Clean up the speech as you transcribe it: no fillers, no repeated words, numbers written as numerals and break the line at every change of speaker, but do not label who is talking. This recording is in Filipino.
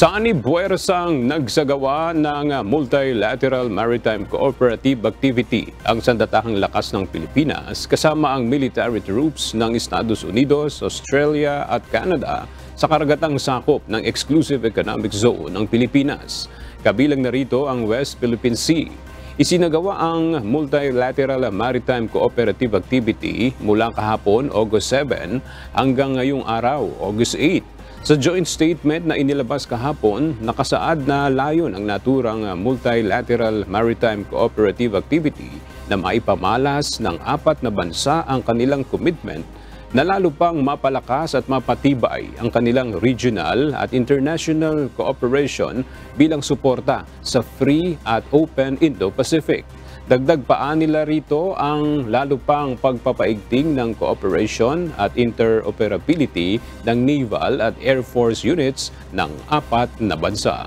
Sani Buwersang nagsagawa ng multilateral maritime cooperative activity ang sandatahang lakas ng Pilipinas kasama ang military troops ng Estados Unidos, Australia at Canada sa karagatang sakop ng Exclusive Economic Zone ng Pilipinas. Kabilang narito ang West Philippine Sea. Isinagawa ang multilateral maritime cooperative activity mula kahapon, August 7 hanggang ngayong araw, August 8. Sa joint statement na inilabas kahapon, nakasaad na layon ang naturang multilateral maritime cooperative activity na maipamalas ng apat na bansa ang kanilang commitment na lalo pang mapalakas at mapatibay ang kanilang regional at international cooperation bilang suporta sa free at open Indo-Pacific. Dagdag pa nila rito ang lalo pang pagpapaigting ng cooperation at interoperability ng naval at air force units ng apat na bansa.